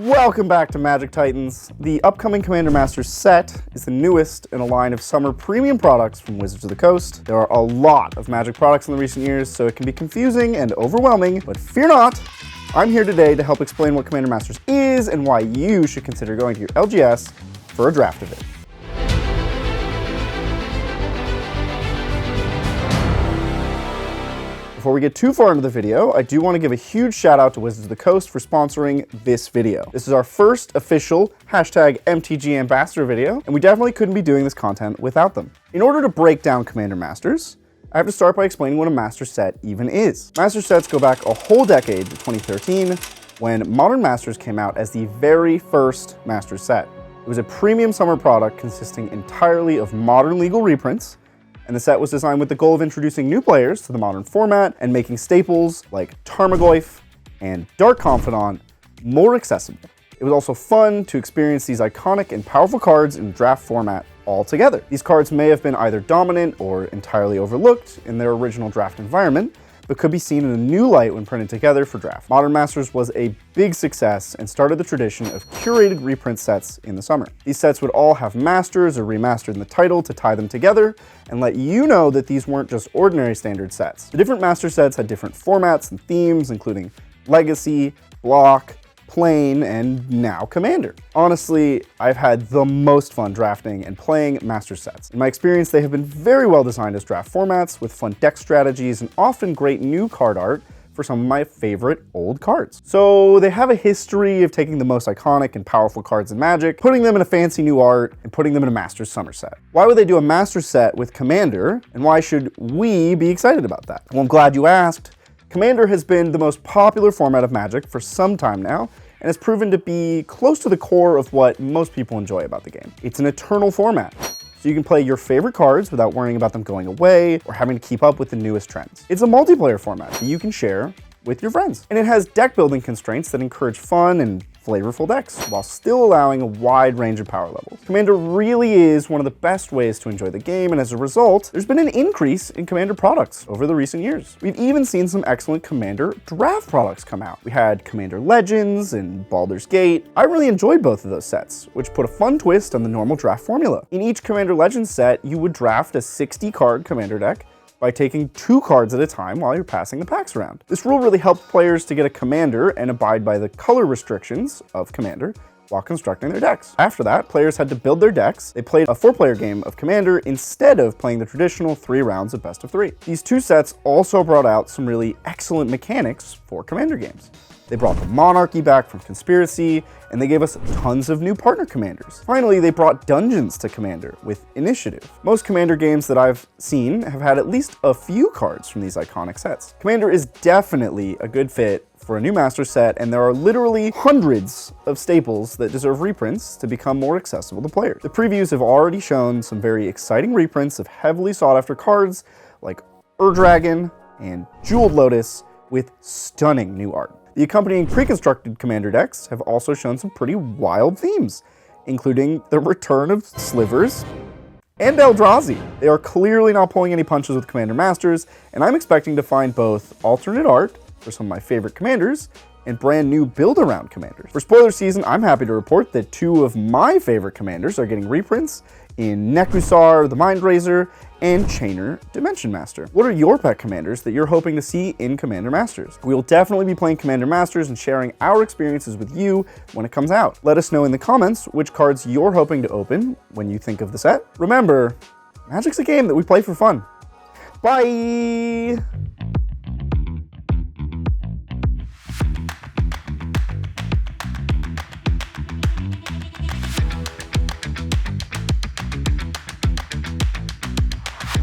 Welcome back to Magic Titans. The upcoming Commander Masters set is the newest in a line of summer premium products from Wizards of the Coast. There are a lot of Magic products in the recent years, so it can be confusing and overwhelming, but fear not, I'm here today to help explain what Commander Masters is and why you should consider going to your LGS for a draft of it. Before we get too far into the video, I do want to give a huge shout out to Wizards of the Coast for sponsoring this video. This is our first official #MTG Ambassador video, and we definitely couldn't be doing this content without them. In order to break down Commander Masters, I have to start by explaining what a Master set even is. Master sets go back a whole decade to 2013, when Modern Masters came out as the very first Master set. It was a premium summer product consisting entirely of modern legal reprints, and the set was designed with the goal of introducing new players to the modern format and making staples like Tarmogoyf and Dark Confidant more accessible. It was also fun to experience these iconic and powerful cards in draft format all together. These cards may have been either dominant or entirely overlooked in their original draft environment, but could be seen in a new light when printed together for draft. Modern Masters was a big success and started the tradition of curated reprint sets in the summer. These sets would all have masters or remastered in the title to tie them together and let you know that these weren't just ordinary standard sets. The different master sets had different formats and themes, including Legacy, Block, Plane, and now Commander. Honestly, I've had the most fun drafting and playing Master sets. In my experience, they have been very well designed as draft formats with fun deck strategies and often great new card art for some of my favorite old cards. So they have a history of taking the most iconic and powerful cards in Magic, putting them in a fancy new art, and putting them in a Master summer set. Why would they do a Master set with Commander, and why should we be excited about that? Well, I'm glad you asked. Commander has been the most popular format of Magic for some time now, and has proven to be close to the core of what most people enjoy about the game. It's an eternal format, so you can play your favorite cards without worrying about them going away or having to keep up with the newest trends. It's a multiplayer format that you can share with your friends. And it has deck building constraints that encourage fun and flavorful decks, while still allowing a wide range of power levels. Commander really is one of the best ways to enjoy the game, and as a result, there's been an increase in Commander products over the recent years. We've even seen some excellent Commander draft products come out. We had Commander Legends and Baldur's Gate. I really enjoyed both of those sets, which put a fun twist on the normal draft formula. In each Commander Legends set, you would draft a 60-card Commander deck by taking 2 cards at a time while you're passing the packs around. This rule really helped players to get a Commander and abide by the color restrictions of Commander while constructing their decks. After that, players had to build their decks. They played a 4-player game of Commander instead of playing the traditional 3 rounds of best of 3. These 2 sets also brought out some really excellent mechanics for Commander games. They brought the Monarchy back from Conspiracy, and they gave us tons of new partner commanders. Finally, they brought dungeons to Commander with Initiative. Most Commander games that I've seen have had at least a few cards from these iconic sets. Commander is definitely a good fit for a new Master set, and there are literally hundreds of staples that deserve reprints to become more accessible to players. The previews have already shown some very exciting reprints of heavily sought after cards like Ur-Dragon and Jeweled Lotus with stunning new art. The accompanying pre-constructed Commander decks have also shown some pretty wild themes, including the return of Slivers and Eldrazi. They are clearly not pulling any punches with Commander Masters, and I'm expecting to find both alternate art for some of my favorite commanders and brand new build-around commanders. For spoiler season, I'm happy to report that 2 of my favorite commanders are getting reprints in Nekusar, the Mindrazor, and Chainer, Dimension Master. What are your pet commanders that you're hoping to see in Commander Masters? We will definitely be playing Commander Masters and sharing our experiences with you when it comes out. Let us know in the comments which cards you're hoping to open when you think of the set. Remember, Magic's a game that we play for fun. Bye!